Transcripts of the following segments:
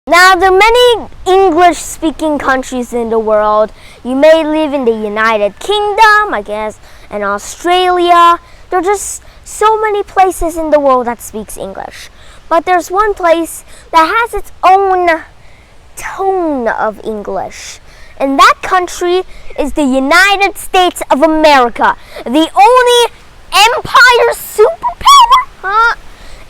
Now, there are many English-speaking countries in the world. You may live in the United Kingdom, I guess, and Australia. There are just so many places in the world that speaks English. But there's one place that has its own tone of English. And that country is the United States of America. The only empire superpower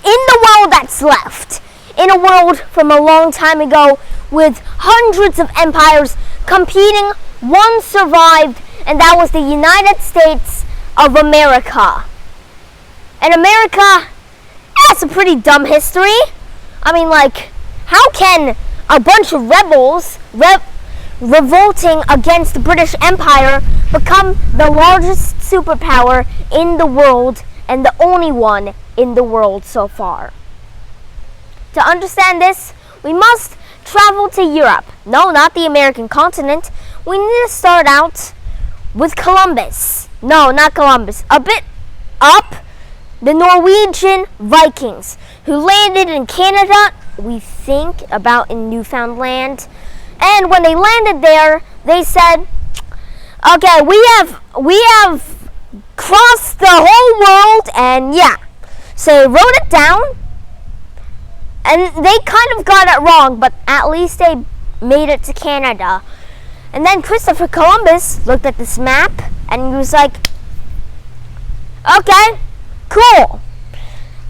in the world that's left. In a world from a long time ago with hundreds of empires competing, one survived, and that was the United States of America. And America has a pretty dumb history. I mean, like, how can a bunch of rebels revolting against the British Empire become the largest superpower in the world and the only one in the world so far? To understand this, we must travel to Europe. No, not the American continent. We need to start out with Columbus. No, not Columbus. A bit up, the Norwegian Vikings, who landed in Canada, we think, about in Newfoundland. And when they landed there, they said, okay, we have crossed the whole world, and yeah. So they wrote it down, and they kind of got it wrong, but at least they made it to Canada. And then Christopher Columbus looked at this map, and he was like, okay, cool.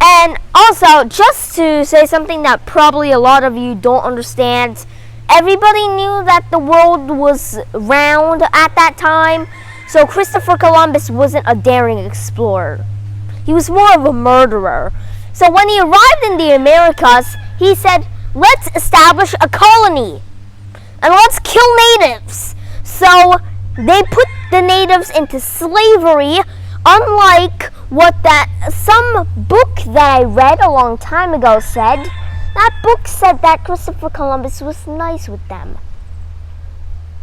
And also, just to say something that probably a lot of you don't understand, everybody knew that the world was round at that time, so Christopher Columbus wasn't a daring explorer. He was more of a murderer. So when he arrived in the Americas, he said, let's establish a colony and let's kill natives. So they put the natives into slavery, unlike what some book that I read a long time ago said. That book said that Christopher Columbus was nice with them.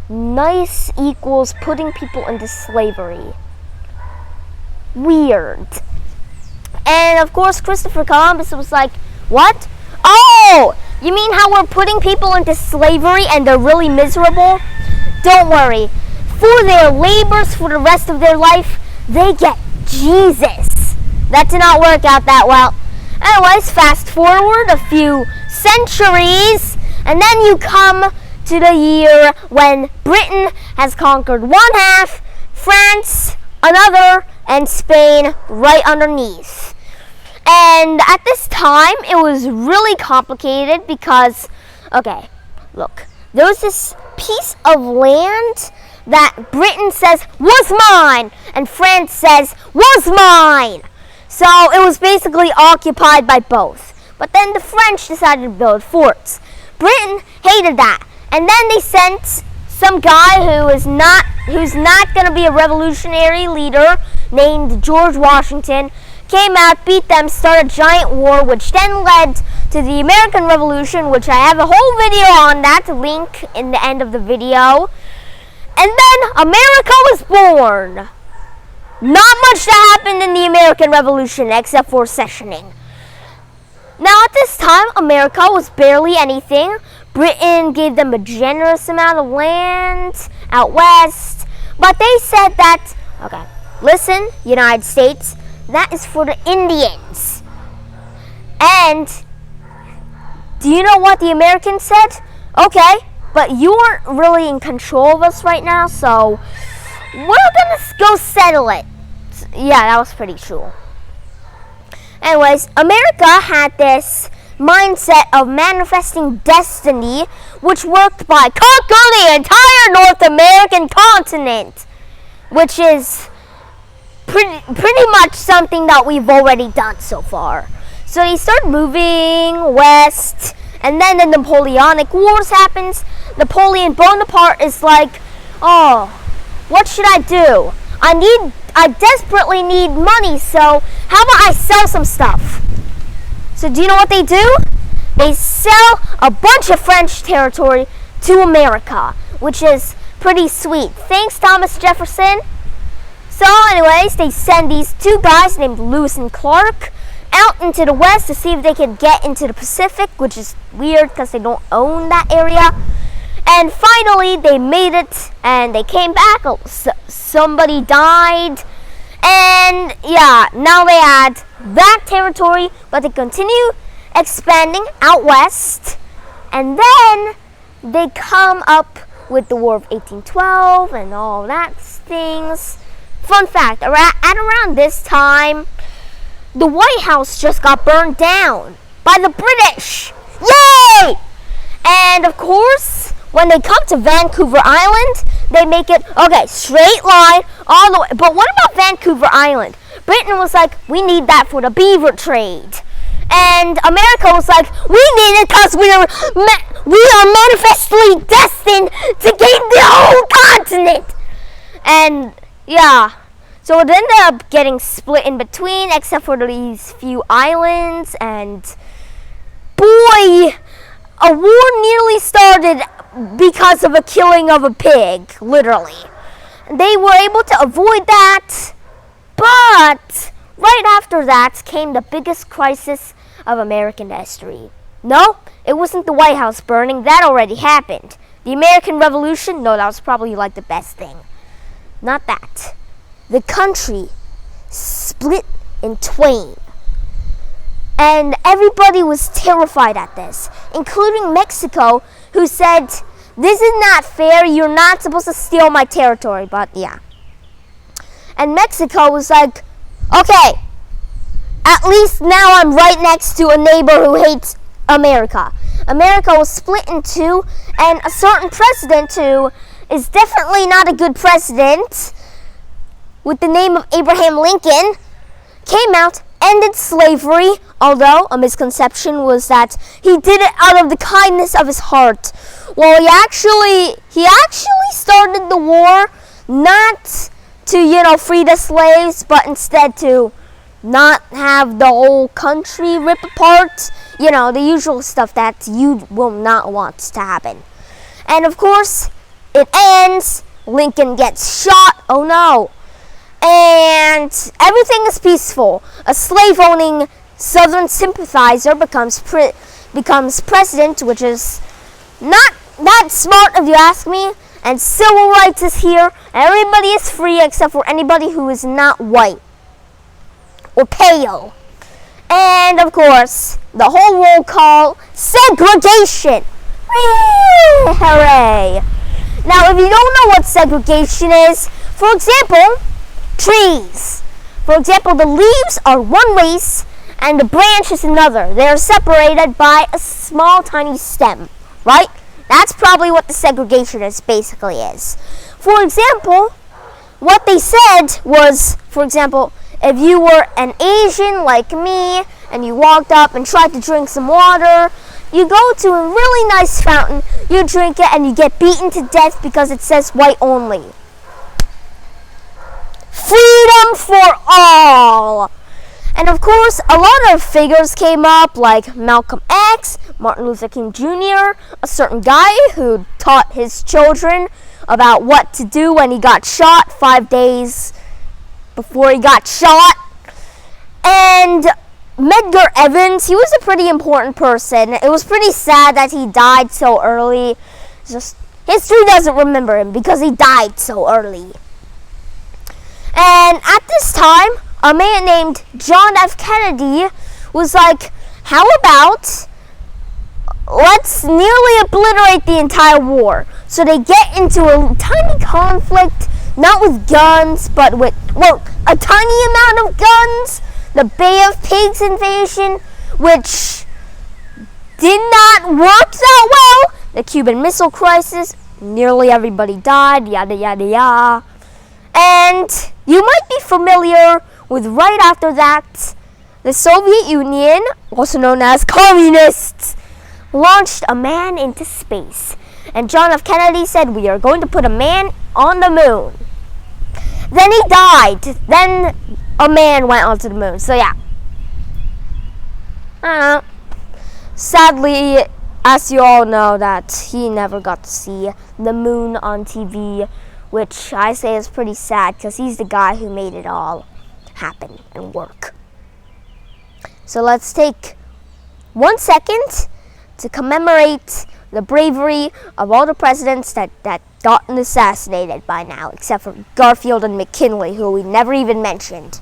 Nice equals putting people into slavery. Weird. And of course, Christopher Columbus was like, what? Oh, you mean how we're putting people into slavery and they're really miserable? Don't worry. For their labors for the rest of their life, they get Jesus. That did not work out that well. Anyways, fast forward a few centuries, and then you come to the year when Britain has conquered one half, France another, and Spain right underneath. And at this time, it was really complicated because, okay, look, there was this piece of land that Britain says was mine, and France says was mine. So it was basically occupied by both. But then the French decided to build forts. Britain hated that, and then they sent some guy who's not going to be a revolutionary leader named George Washington. Came out, beat them, started a giant war, which then led to the American Revolution, which I have a whole video on that, link in the end of the video. And then America was born. Not much that happened in the American Revolution except for secessioning. Now at this time, America was barely anything. Britain gave them a generous amount of land out west. But they said that, okay, listen, United States, that is for the Indians. And do you know what the Americans said? Okay, but you aren't really in control of us right now, so we're gonna go settle it. Yeah, that was pretty true. Anyways, America had this mindset of manifesting destiny, which worked by conquer the entire North American continent, which is pretty much something that we've already done so far. So they start moving west, and then the Napoleonic Wars happens. Napoleon Bonaparte is like, oh, what should I do? I desperately need money, so how about I sell some stuff? So do you know what they do? They sell a bunch of French territory to America, which is pretty sweet. Thanks, Thomas Jefferson. So anyways, they send these two guys named Lewis and Clark, out into the west to see if they could get into the Pacific, which is weird because they don't own that area. And finally, they made it, and they came back. Somebody died, and yeah, now they had that territory, but they continue expanding out west, and then they come up with the War of 1812 and all that things. Fun fact, at around this time, the White House just got burned down by the British. Yay! And of course, when they come to Vancouver Island, they make it, okay, straight line all the way. But what about Vancouver Island? Britain was like, we need that for the beaver trade. And America was like, we need it because we are manifestly destined to gain the whole continent. And yeah, so it ended up getting split in between, except for these few islands. And boy, a war nearly started because of a killing of a pig, literally. They were able to avoid that, but right after that came the biggest crisis of American history. No, it wasn't the White House burning. That already happened. The American Revolution? No, that was probably like the best thing. Not that. The country split in twain. And everybody was terrified at this, including Mexico, who said, this is not fair. You're not supposed to steal my territory. But yeah. And Mexico was like, okay, at least now I'm right next to a neighbor who hates America. America was split in two, and a certain president who is definitely not a good president, with the name of Abraham Lincoln, came out, ended slavery, although a misconception was that he did it out of the kindness of his heart. Well, he actually started the war not to, free the slaves, but instead to not have the whole country rip apart. The usual stuff that you will not want to happen. And of course, it ends. Lincoln gets shot. Oh no. And everything is peaceful. A slave-owning Southern sympathizer becomes president, which is not that smart if you ask me. And civil rights is here. Everybody is free except for anybody who is not white or pale. And of course, the whole roll call, segregation. Hooray! Now, if you don't know what segregation is, for example, trees. For example, the leaves are one race and the branch is another. They are separated by a small, tiny stem, right? That's probably what the segregationist basically is. For example, what they said was, for example, if you were an Asian like me and you walked up and tried to drink some water, you go to a really nice fountain, you drink it, and you get beaten to death because it says white only. Freedom for all! And of course, a lot of figures came up, like Malcolm X, Martin Luther King Jr., a certain guy who taught his children about what to do when he got shot 5 days before he got shot. And Medgar Evers, he was a pretty important person. It was pretty sad that he died so early. Just history doesn't remember him because he died so early. And at this time, a man named John F. Kennedy was like, how about let's nearly obliterate the entire war. So they get into a tiny conflict, not with guns, but with, a tiny amount of guns. The Bay of Pigs invasion, which did not work that well. The Cuban Missile Crisis, nearly everybody died, yada yada yada. And you might be familiar with right after that, the Soviet Union, also known as communists, launched a man into space. And John F. Kennedy said, we are going to put a man on the moon. Then he died. Then a man went onto the moon. So yeah. Sadly, as you all know, that he never got to see the moon on TV, which I say is pretty sad because he's the guy who made it all happen and work. So let's take 1 second to commemorate the bravery of all the presidents that gotten assassinated by now, except for Garfield and McKinley, who we never even mentioned.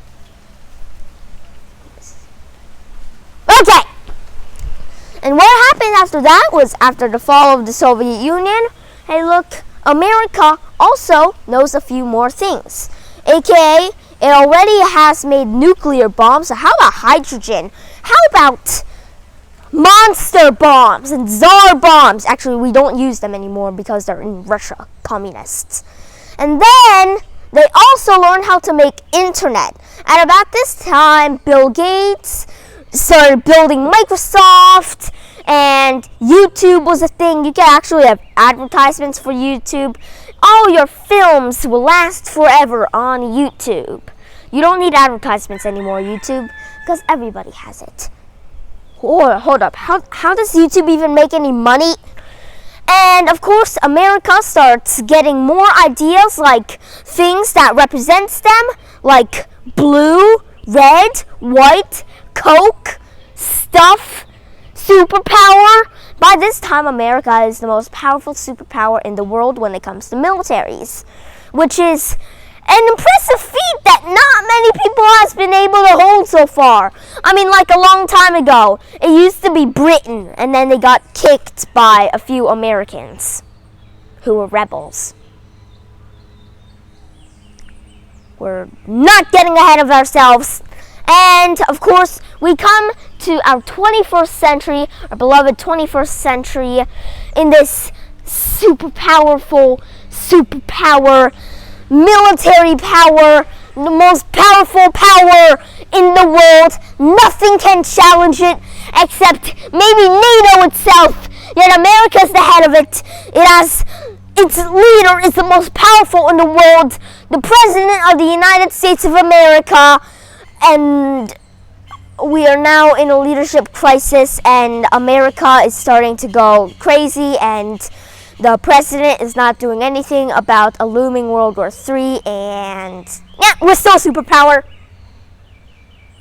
Okay! And what happened after that was, after the fall of the Soviet Union, hey look, America also knows a few more things. AKA, it already has made nuclear bombs, so how about hydrogen? How about monster bombs and czar bombs? Actually, we don't use them anymore because they're in Russia, communists. And then they also learned how to make internet. At about this time, Bill Gates started building Microsoft, and YouTube was a thing. You can actually have advertisements for YouTube. All your films will last forever on YouTube. You don't need advertisements anymore, YouTube, because everybody has it. Hold up. How does YouTube even make any money? And of course, America starts getting more ideas, like things that represents them, like blue, red, white, Coke, stuff, superpower. By this time, America is the most powerful superpower in the world when it comes to militaries, which is an impressive feat that not many people has been able to hold so far. I mean, like a long time ago, it used to be Britain, and then they got kicked by a few Americans who were rebels. We're not getting ahead of ourselves. And of course, we come to our 21st century, our beloved 21st century, in this super powerful, superpower, military power, the most powerful power in the world. Nothing can challenge it except maybe NATO itself. Yet America's the head of it. It has its leader is the most powerful in the world, the President of the United States of America. And we are now in a leadership crisis, and America is starting to go crazy, and the president is not doing anything about a looming World War III, and yeah, we're still a superpower.